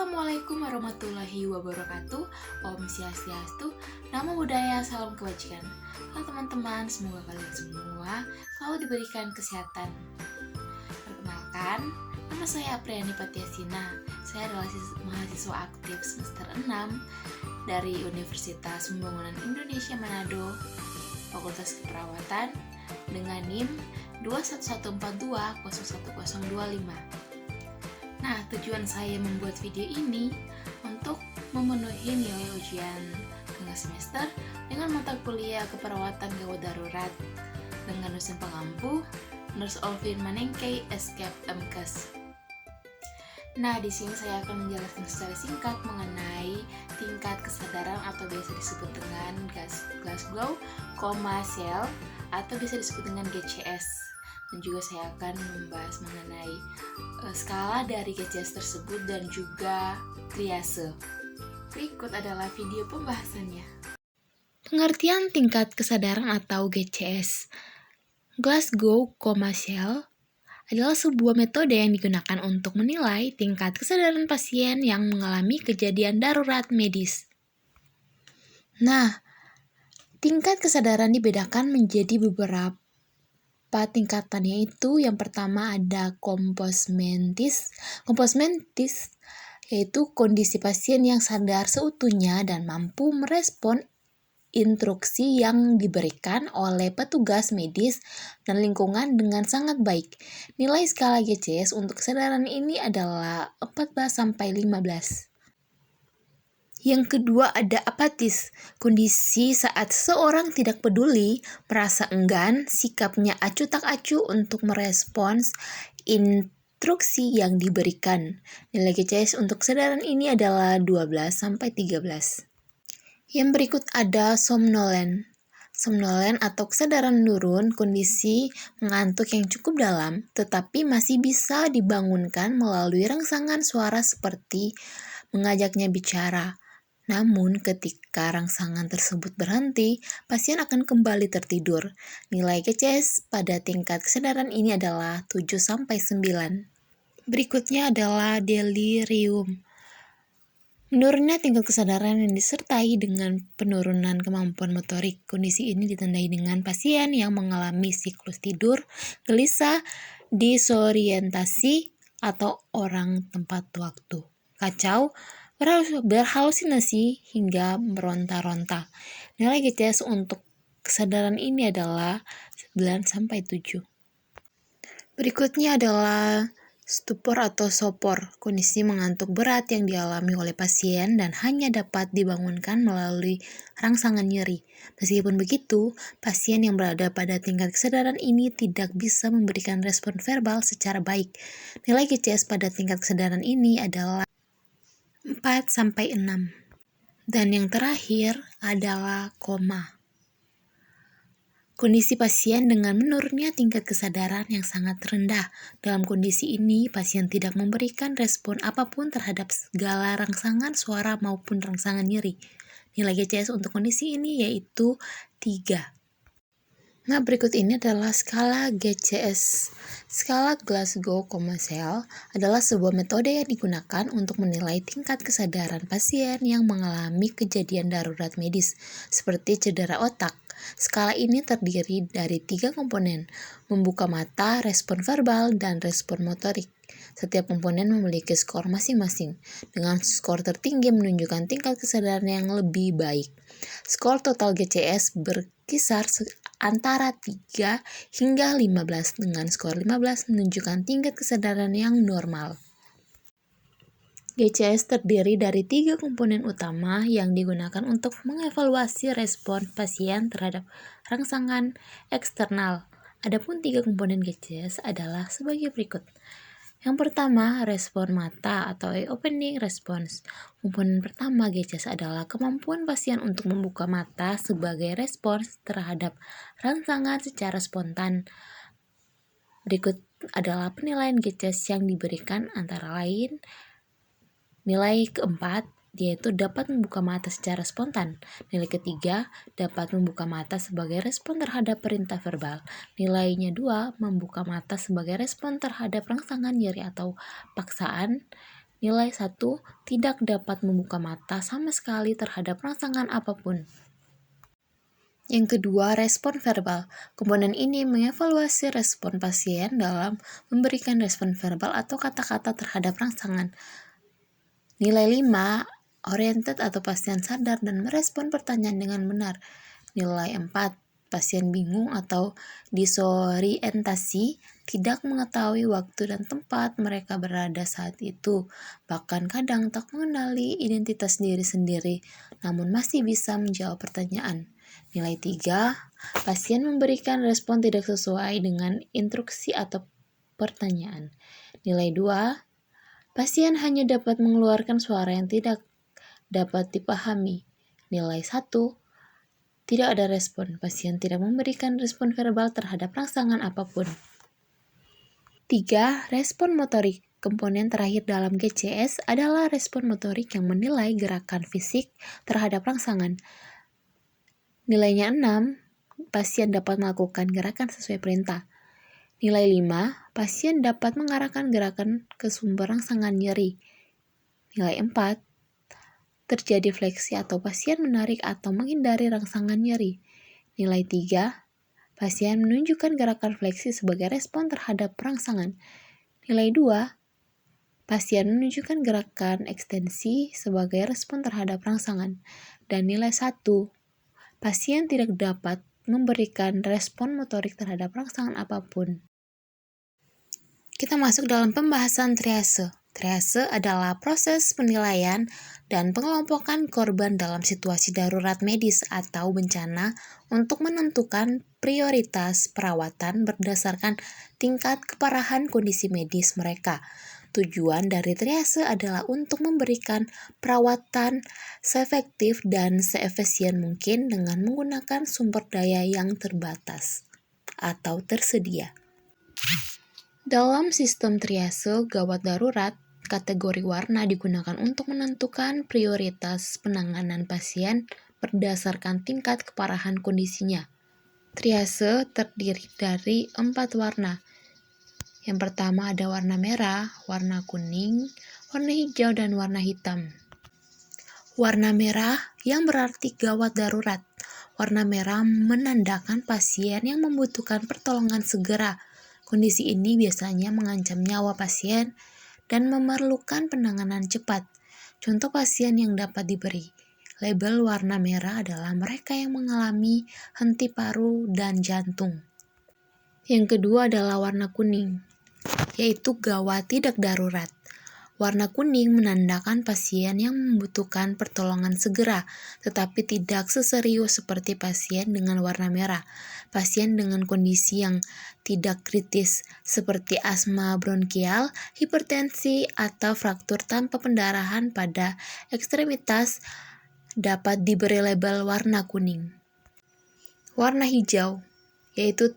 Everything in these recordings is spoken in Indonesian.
Assalamualaikum warahmatullahi wabarakatuh. Om Swastiastu, Namo Buddhaya, salam kebajikan. Halo teman-teman, semoga kalian semua selalu diberikan kesehatan. Perkenalkan, nama saya Apriani Patiasina. Saya adalah mahasiswa aktif semester 6 dari Universitas Pembangunan Indonesia Manado, Fakultas Keperawatan, dengan NIM 21142011025. Nah, tujuan saya membuat video ini untuk memenuhi nilai ujian tengah semester dengan mata kuliah keperawatan gawat darurat dengan dosen pengampu Nurse Olvin Manengkei SCAP MKes. Nah, di sini saya akan menjelaskan secara singkat mengenai tingkat kesadaran atau biasa disebut dengan Glasgow Coma Scale atau bisa disebut dengan GCS. Dan juga saya akan membahas mengenai skala dari GCS tersebut dan juga triase. Berikut adalah video pembahasannya. Pengertian tingkat kesadaran atau GCS. Glasgow Coma Scale adalah sebuah metode yang digunakan untuk menilai tingkat kesadaran pasien yang mengalami kejadian darurat medis. Nah, tingkat kesadaran dibedakan menjadi beberapa tingkatannya, itu yang pertama ada komposmentis. Komposmentis yaitu kondisi pasien yang sadar seutuhnya dan mampu merespon instruksi yang diberikan oleh petugas medis dan lingkungan dengan sangat baik. Nilai skala GCS untuk kesadaran ini adalah 14-15. Yang kedua ada apatis, kondisi saat seseorang tidak peduli, merasa enggan, sikapnya acuh tak acuh untuk merespons instruksi yang diberikan. Nilai GCS untuk kesadaran ini adalah 12-13. Yang berikut ada somnolen. Somnolen atau kesadaran menurun, kondisi mengantuk yang cukup dalam, tetapi masih bisa dibangunkan melalui rangsangan suara seperti mengajaknya bicara. Namun, ketika rangsangan tersebut berhenti, pasien akan kembali tertidur. Nilai GCS pada tingkat kesadaran ini adalah 7-9. Berikutnya adalah delirium. Menurunnya tingkat kesadaran yang disertai dengan penurunan kemampuan motorik. Kondisi ini ditandai dengan pasien yang mengalami siklus tidur, gelisah, disorientasi, atau orang tempat waktu, kacau, berhalusinasi, hingga meronta-ronta. Nilai GCS untuk kesadaran ini adalah 9-7. Berikutnya adalah stupor atau sopor, kondisi mengantuk berat yang dialami oleh pasien dan hanya dapat dibangunkan melalui rangsangan nyeri. Meskipun begitu, pasien yang berada pada tingkat kesadaran ini tidak bisa memberikan respon verbal secara baik. Nilai GCS pada tingkat kesadaran ini adalah 4-6. Dan yang terakhir adalah koma. Kondisi pasien dengan menurunnya tingkat kesadaran yang sangat rendah. Dalam kondisi ini, pasien tidak memberikan respon apapun terhadap segala rangsangan suara maupun rangsangan nyeri. Nilai GCS untuk kondisi ini yaitu 3. Nah, berikut ini adalah skala GCS. Skala Glasgow Coma Scale adalah sebuah metode yang digunakan untuk menilai tingkat kesadaran pasien yang mengalami kejadian darurat medis, seperti cedera otak. Skala ini terdiri dari 3 komponen, membuka mata, respon verbal, dan respon motorik. Setiap komponen memiliki skor masing-masing, dengan skor tertinggi menunjukkan tingkat kesadaran yang lebih baik. Skor total GCS berkisar antara 3 hingga 15, dengan skor 15 menunjukkan tingkat kesadaran yang normal. GCS terdiri dari 3 komponen utama yang digunakan untuk mengevaluasi respon pasien terhadap rangsangan eksternal. Adapun 3 komponen GCS adalah sebagai berikut. Yang pertama, respon mata atau opening response. Komponen pertama GCS adalah kemampuan pasien untuk membuka mata sebagai respons terhadap rangsangan secara spontan. Berikut adalah penilaian GCS yang diberikan, antara lain nilai keempat, yaitu dapat membuka mata secara spontan. Nilai ketiga, dapat membuka mata sebagai respon terhadap perintah verbal. Nilainya 2, membuka mata sebagai respon terhadap rangsangan nyeri atau paksaan. Nilai 1 tidak dapat membuka mata sama sekali terhadap rangsangan apapun. Yang kedua, respon verbal. Komponen ini mengevaluasi respon pasien dalam memberikan respon verbal atau kata-kata terhadap rangsangan. Nilai 5, oriented atau pasien sadar dan merespon pertanyaan dengan benar. Nilai 4, pasien bingung atau disorientasi, tidak mengetahui waktu dan tempat mereka berada saat itu, bahkan kadang tak mengenali identitas diri sendiri, namun masih bisa menjawab pertanyaan. Nilai 3, pasien memberikan respon tidak sesuai dengan instruksi atau pertanyaan. Nilai 2, pasien hanya dapat mengeluarkan suara yang tidak dapat dipahami. Nilai 1, tidak ada respon. Pasien tidak memberikan respon verbal terhadap rangsangan apapun. 3. Respon motorik. Komponen terakhir dalam GCS adalah respon motorik yang menilai gerakan fisik terhadap rangsangan. Nilainya 6, pasien dapat melakukan gerakan sesuai perintah. Nilai 5, pasien dapat mengarahkan gerakan ke sumber rangsangan nyeri. Nilai 4, terjadi fleksi atau pasien menarik atau menghindari rangsangan nyeri. Nilai 3, pasien menunjukkan gerakan fleksi sebagai respon terhadap rangsangan. Nilai 2, pasien menunjukkan gerakan ekstensi sebagai respon terhadap rangsangan. Dan nilai 1, pasien tidak dapat memberikan respon motorik terhadap rangsangan apapun. Kita masuk dalam pembahasan triase. Triase adalah proses penilaian dan pengelompokan korban dalam situasi darurat medis atau bencana untuk menentukan prioritas perawatan berdasarkan tingkat keparahan kondisi medis mereka. Tujuan dari triase adalah untuk memberikan perawatan seefektif dan seefisien mungkin dengan menggunakan sumber daya yang terbatas atau tersedia. Dalam sistem triase gawat darurat, kategori warna digunakan untuk menentukan prioritas penanganan pasien berdasarkan tingkat keparahan kondisinya. Triase terdiri dari 4 warna. Yang pertama ada warna merah, warna kuning, warna hijau, dan warna hitam. Warna merah yang berarti gawat darurat. Warna merah menandakan pasien yang membutuhkan pertolongan segera. Kondisi ini biasanya mengancam nyawa pasien dan memerlukan penanganan cepat. Contoh pasien yang dapat diberi. Label warna merah adalah mereka yang mengalami henti paru dan jantung. Yang kedua adalah warna kuning, yaitu gawat tidak darurat. Warna kuning menandakan pasien yang membutuhkan pertolongan segera, tetapi tidak seserius seperti pasien dengan warna merah. Pasien dengan kondisi yang tidak kritis, seperti asma bronkial, hipertensi, atau fraktur tanpa pendarahan pada ekstremitas, dapat diberi label warna kuning. Warna hijau, yaitu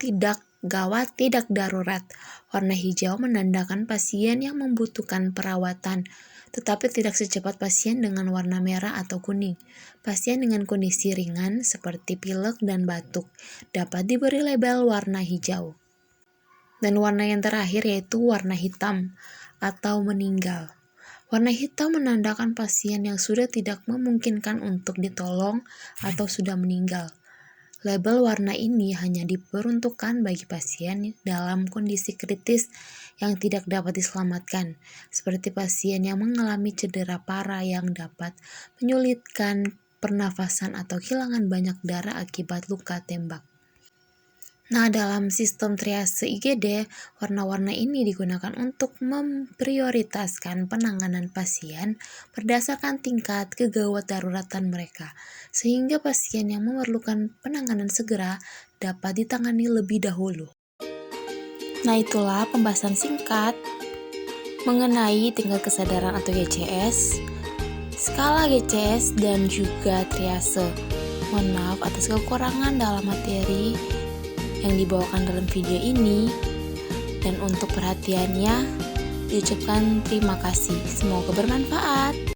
gawat tidak darurat. Warna hijau menandakan pasien yang membutuhkan perawatan, tetapi tidak secepat pasien dengan warna merah atau kuning. Pasien dengan kondisi ringan seperti pilek dan batuk dapat diberi label warna hijau. Dan warna yang terakhir yaitu warna hitam atau meninggal. Warna hitam menandakan pasien yang sudah tidak memungkinkan untuk ditolong atau sudah meninggal. Label warna ini hanya diperuntukkan bagi pasien dalam kondisi kritis yang tidak dapat diselamatkan, seperti pasien yang mengalami cedera parah yang dapat menyulitkan pernafasan atau kehilangan banyak darah akibat luka tembak. Nah, dalam sistem triase IGD, warna-warna ini digunakan untuk memprioritaskan penanganan pasien berdasarkan tingkat kegawat daruratan mereka, sehingga pasien yang memerlukan penanganan segera dapat ditangani lebih dahulu. Nah, itulah pembahasan singkat mengenai tingkat kesadaran atau GCS, skala GCS, dan juga triase. Mohon maaf atas kekurangan dalam materi yang dibawakan dalam video ini, dan untuk perhatiannya diucapkan terima kasih. Semoga bermanfaat.